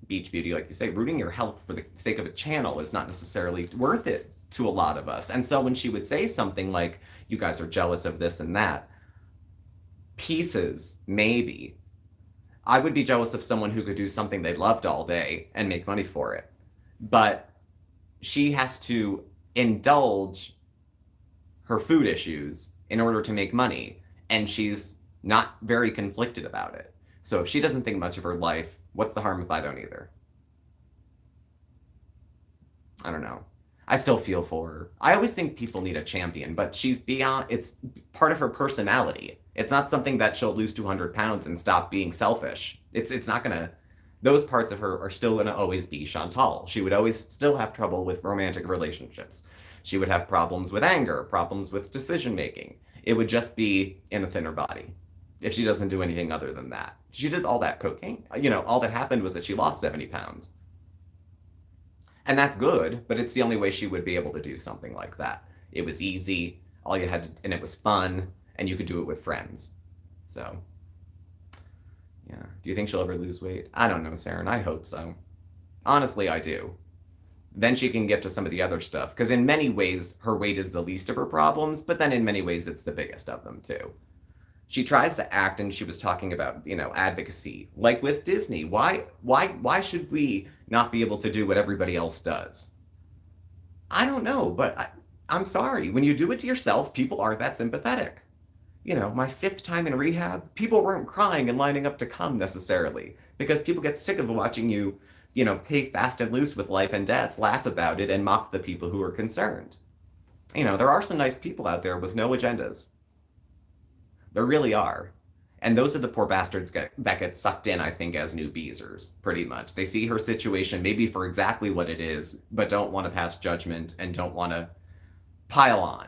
beach beauty, like you say, rooting your health for the sake of a channel is not necessarily worth it to a lot of us. And so when she would say something like, you guys are jealous of this and that, pieces, maybe. I would be jealous of someone who could do something they loved all day and make money for it. But she has to indulge her food issues in order to make money. And she's not very conflicted about it. So if she doesn't think much of her life, what's the harm if I don't either? I don't know. I still feel for her. I always think people need a champion, but she's beyond, it's part of her personality. It's not something that she'll lose 200 pounds and stop being selfish. It's not gonna, those parts of her are still gonna always be Chantal. She would always still have trouble with romantic relationships. She would have problems with anger, problems with decision making. It would just be in a thinner body if she doesn't do anything other than that. She did all that cocaine. You know, all that happened was that she lost 70 pounds. And that's good, but it's the only way she would be able to do something like that. It was easy, all you had to, and it was fun, and you could do it with friends. So, yeah. Do you think she'll ever lose weight? I don't know, Saren. I hope so. Honestly, I do. Then she can get to some of the other stuff, because in many ways, her weight is the least of her problems, but then in many ways, it's the biggest of them, too. She tries to act, and she was talking about, you know, advocacy, like with Disney. Why should we not be able to do what everybody else does? I don't know, but I'm sorry. When you do it to yourself, people aren't that sympathetic. You know, my 5th time in rehab, people weren't crying and lining up to come necessarily, because people get sick of watching you, you know, play fast and loose with life and death, laugh about it, and mock the people who are concerned. You know, there are some nice people out there with no agendas. There really are. And those are the poor bastards that get sucked in, I think, as new beezers, pretty much. They see her situation maybe for exactly what it is, but don't want to pass judgment and don't want to pile on.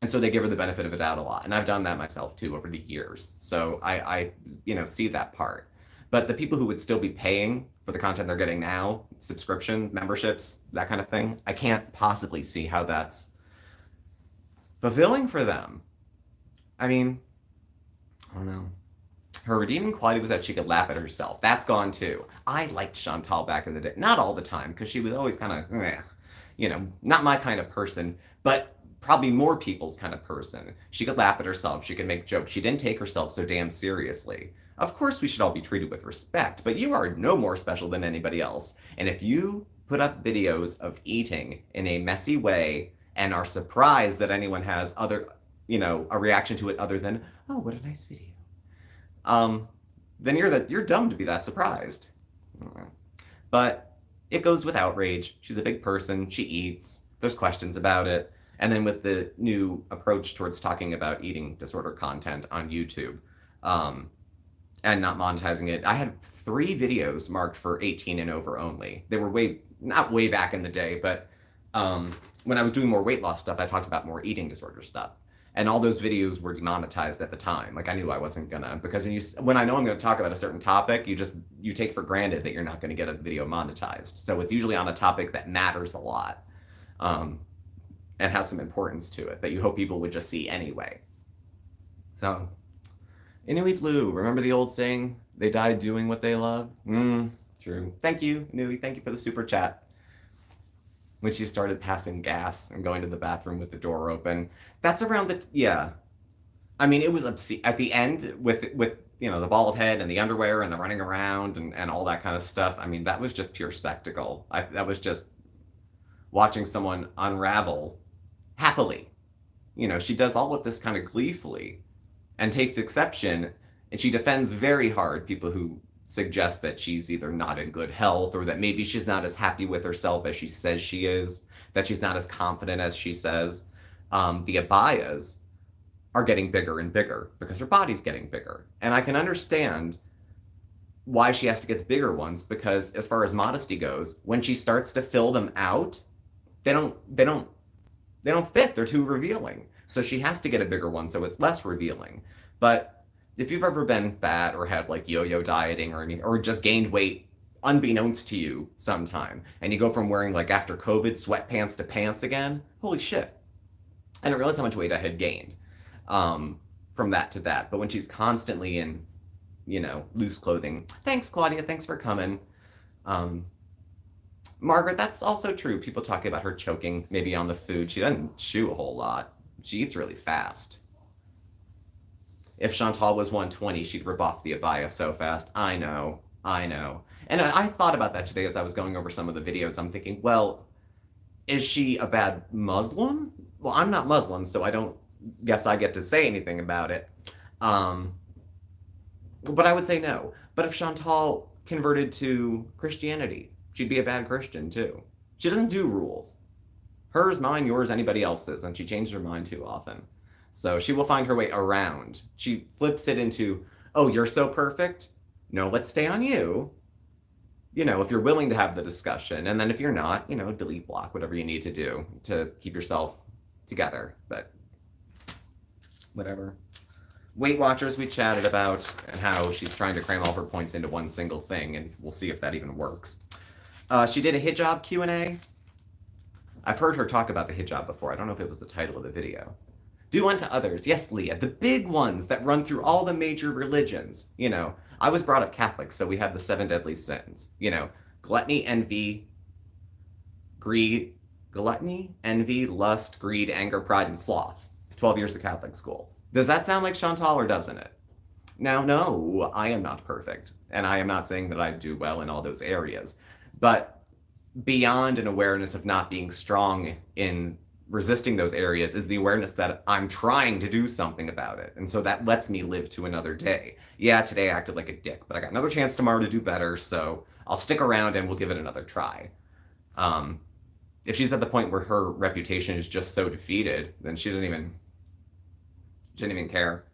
And so they give her the benefit of a doubt a lot. And I've done that myself, too, over the years. So I you know, see that part. But the people who would still be paying for the content they're getting now, subscription, memberships, that kind of thing, I can't possibly see how that's fulfilling for them. I mean, I don't know. Her redeeming quality was that she could laugh at herself. That's gone too. I liked Chantal back in the day. Not all the time, because she was always kind of, you know, not my kind of person, but probably more people's kind of person. She could laugh at herself. She could make jokes. She didn't take herself so damn seriously. Of course, we should all be treated with respect, but you are no more special than anybody else. And if you put up videos of eating in a messy way and are surprised that anyone has other, you know, a reaction to it other than, oh, what a nice video, then you're dumb to be that surprised. But it goes with outrage. She's a big person. She eats. There's questions about it. And then with the new approach towards talking about eating disorder content on YouTube, and not monetizing it, I had 3 videos marked for 18 and over only. They were not way back in the day, but when I was doing more weight loss stuff, I talked about more eating disorder stuff. And all those videos were demonetized at the time. Like, I knew I wasn't gonna, because when I know I'm gonna talk about a certain topic, you take for granted that you're not gonna get a video monetized. So it's usually on a topic that matters a lot, and has some importance to it that you hope people would just see anyway. So, Inuit Blue, remember the old saying, they died doing what they love? True. Thank you, Inuit, thank you for the super chat. When she started passing gas and going to the bathroom with the door open. That's around yeah. I mean, it was obscene. At the end, with you know, the bald head and the underwear and the running around and all that kind of stuff, I mean, that was just pure spectacle. That was just watching someone unravel happily. You know, she does all of this kind of gleefully and takes exception, and she defends very hard people who suggest that she's either not in good health or that maybe she's not as happy with herself as she says she is, that she's not as confident as she says. The abayas are getting bigger and bigger because her body's getting bigger. And I can understand why she has to get the bigger ones, because as far as modesty goes, when she starts to fill them out, they don't fit. They're too revealing. So she has to get a bigger one so it's less revealing. But if you've ever been fat or had like yo-yo dieting or anything, or just gained weight unbeknownst to you sometime, and you go from wearing like after COVID sweatpants to pants again, holy shit. I didn't realize how much weight I had gained from that to that. But when she's constantly in, loose clothing. Thanks, Claudia. Thanks for coming. Margaret, that's also true. People talk about her choking maybe on the food. She doesn't chew a whole lot. She eats really fast. If Chantal was 120, she'd rip off the abaya so fast. I know. And I thought about that today as I was going over some of the videos. I'm thinking, well, is she a bad Muslim? Well, I'm not Muslim, so I don't guess I get to say anything about it. But I would say no. But if Chantal converted to Christianity, she'd be a bad Christian too. She doesn't do rules. Hers, mine, yours, anybody else's, and she changed her mind too often. So she will find her way around. She flips it into, oh, you're so perfect? No, let's stay on you. If you're willing to have the discussion. And then if you're not, delete, block, whatever you need to do to keep yourself together. But whatever. Weight Watchers we chatted about, and how she's trying to cram all her points into one single thing, and we'll see if that even works. She did a hijab Q&A. I've heard her talk about the hijab before. I don't know if it was the title of the video. Do unto others. Yes, Leah. The big ones that run through all the major religions. I was brought up Catholic, so we have the 7 deadly sins. Gluttony, envy, greed, lust, greed, anger, pride, and sloth. 12 years of Catholic school. Does that sound like Chantal, or doesn't it? Now, no, I am not perfect, and I am not saying that I do well in all those areas. But beyond an awareness of not being strong in resisting those areas is the awareness that I'm trying to do something about it. And so that lets me live to another day. Yeah, today I acted like a dick, but I got another chance tomorrow to do better, so I'll stick around and we'll give it another try. If she's at the point where her reputation is just so defeated, then she didn't even care.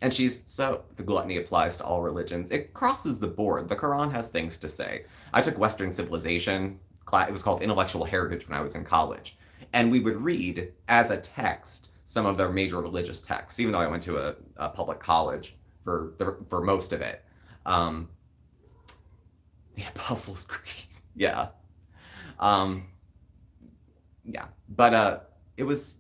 And the gluttony applies to all religions. It crosses the board. The Quran has things to say. I took Western civilization class. It was called Intellectual Heritage when I was in college. And we would read as a text some of their major religious texts, even though I went to a public college for most of it. The Apostles' Creed. Yeah. But it was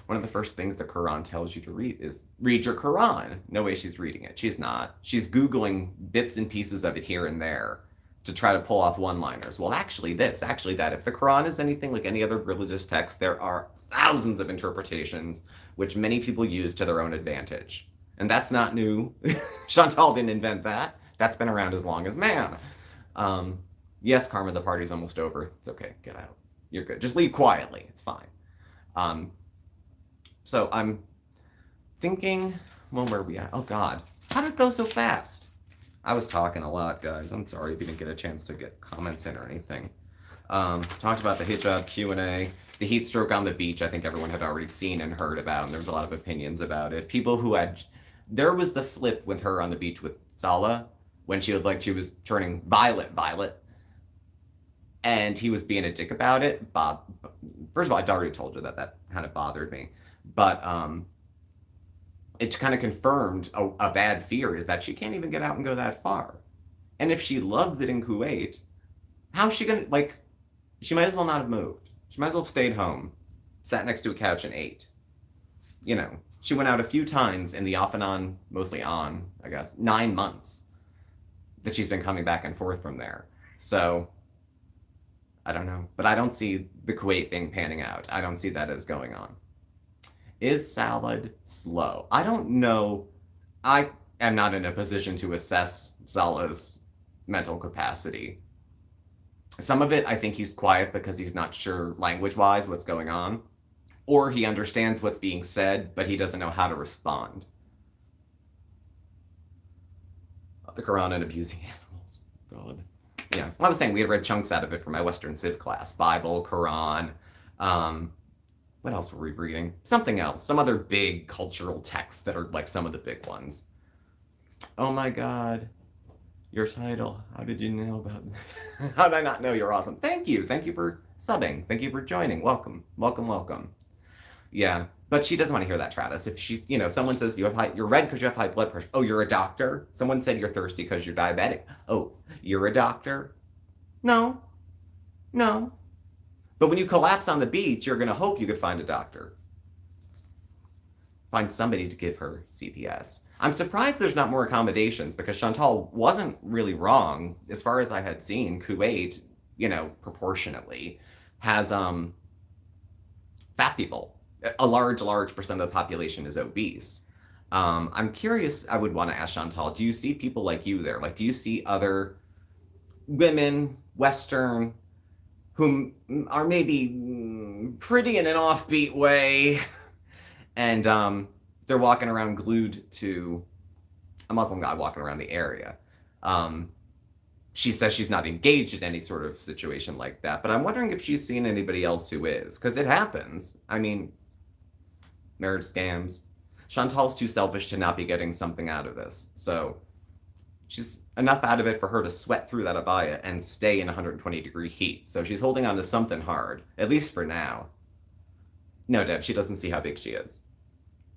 one of the first things the Quran tells you to read is read your Quran. No way she's reading it. She's not. She's Googling bits and pieces of it here and there to try to pull off one-liners. Well, actually this, actually that. If the Quran is anything like any other religious text, there are thousands of interpretations which many people use to their own advantage. And that's not new. Chantal didn't invent that. That's been around as long as man. Yes, Karma, the party's almost over. It's okay. Get out. You're good. Just leave quietly. It's fine. So I'm thinking, well, where are we at? Oh, God. How did it go so fast? I was talking a lot, guys. I'm sorry if you didn't get a chance to get comments in or anything. Talked about the hijab Q&A. The heat stroke on the beach, I think everyone had already seen and heard about, and there was a lot of opinions about it. People who had... There was the flip with her on the beach with Salah, when she was turning violet, and he was being a dick about it. Bob, first of all, I'd already told you that kind of bothered me. But it kind of confirmed a bad fear, is that she can't even get out and go that far. And if she loves it in Kuwait, how's she gonna, she might as well not have moved. She might as well have stayed home, sat next to a couch and ate. She went out a few times in the off and on, mostly on, I guess, 9 months that she's been coming back and forth from there. So, I don't know. But I don't see the Kuwait thing panning out. I don't see that as going on. Is salad slow? I don't know. I am not in a position to assess Salah's mental capacity. Some of it, I think he's quiet because he's not sure language-wise what's going on. Or he understands what's being said, but he doesn't know how to respond. The Quran and abusing animals. God. Yeah, I was saying we had read chunks out of it for my Western Civ class. Bible, Quran, What else were we reading? Something else. Some other big cultural texts that are like some of the big ones. Oh my God. Your title. How did you know about How did I not know you're awesome? Thank you. Thank you for subbing. Thank you for joining. Welcome. Welcome, welcome. Yeah. But she doesn't want to hear that, Travis. If she, someone says you're red because you have high blood pressure. Oh, you're a doctor? Someone said you're thirsty because you're diabetic. Oh, you're a doctor? No. No. But when you collapse on the beach, you're going to hope you could find a doctor. Find somebody to give her CPS. I'm surprised there's not more accommodations because Chantal wasn't really wrong. As far as I had seen, Kuwait, proportionately, has fat people. A large percent of the population is obese. I'm curious, I would want to ask Chantal, do you see people like you there? Like, do you see other women, Western, who are maybe pretty in an offbeat way, and they're walking around glued to a Muslim guy walking around the area. She says she's not engaged in any sort of situation like that, but I'm wondering if she's seen anybody else who is, because it happens. I mean, marriage scams. Chantal's too selfish to not be getting something out of this, so she's enough out of it for her to sweat through that abaya and stay in 120-degree heat. So she's holding on to something hard, at least for now. No, Deb, she doesn't see how big she is.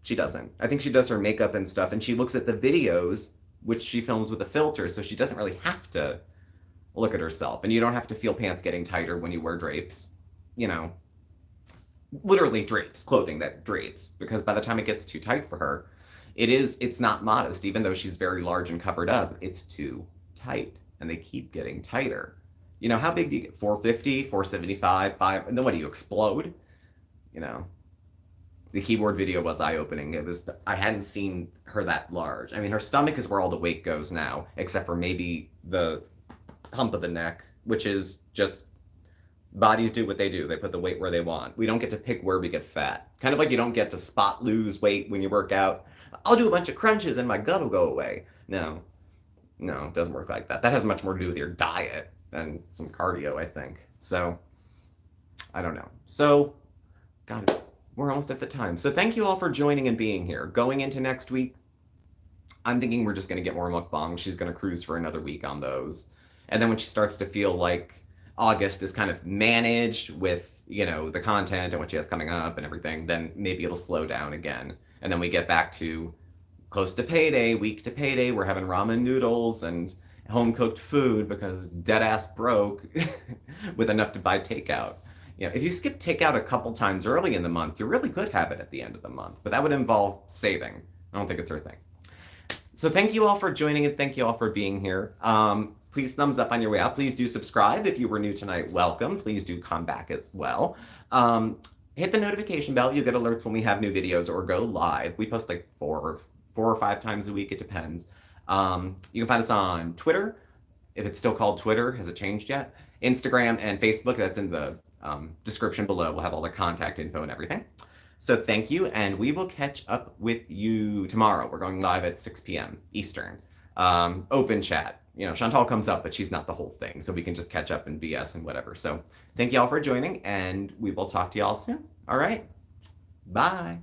She doesn't. I think she does her makeup and stuff, and she looks at the videos, which she films with a filter, so she doesn't really have to look at herself. And you don't have to feel pants getting tighter when you wear drapes. Literally drapes, clothing that drapes, because by the time it gets too tight for her, it's not modest, even though she's very large and covered up, it's too tight, and they keep getting tighter. How big do you get? 450, 475, 5, and then what do you explode? The keyboard video was eye-opening. I hadn't seen her that large. I mean, her stomach is where all the weight goes now, except for maybe the hump of the neck, which is just bodies do what they do. They put the weight where they want. We don't get to pick where we get fat. Kind of like you don't get to spot lose weight when you work out. I'll do a bunch of crunches and my gut will go away. No, it doesn't work like that. That has much more to do with your diet than some cardio, I think. So, I don't know. So, God, we're almost at the time. So thank you all for joining and being here. Going into next week, I'm thinking we're just going to get more mukbangs. She's going to cruise for another week on those. And then when she starts to feel like August is kind of managed with, the content and what she has coming up and everything, then maybe it'll slow down again. And then we get back to close to payday, week to payday. We're having ramen noodles and home-cooked food because dead-ass broke with enough to buy takeout. If you skip takeout a couple times early in the month, you really could have it at the end of the month. But that would involve saving. I don't think it's her thing. So thank you all for joining and thank you all for being here. Please thumbs up on your way out. Please do subscribe. If you were new tonight, welcome. Please do come back as well. Hit the notification bell. You'll get alerts when we have new videos or go live. We post like four or five times a week. It depends. You can find us on Twitter, if it's still called Twitter. Has it changed yet? Instagram and Facebook. That's in the description below. We'll have all the contact info and everything. So thank you, and we will catch up with you tomorrow. We're going live at 6 p.m. Eastern. Open chat. Chantal comes up, but she's not the whole thing, so we can just catch up and BS and whatever. So thank you all for joining, and we will talk to y'all soon. All right. Bye.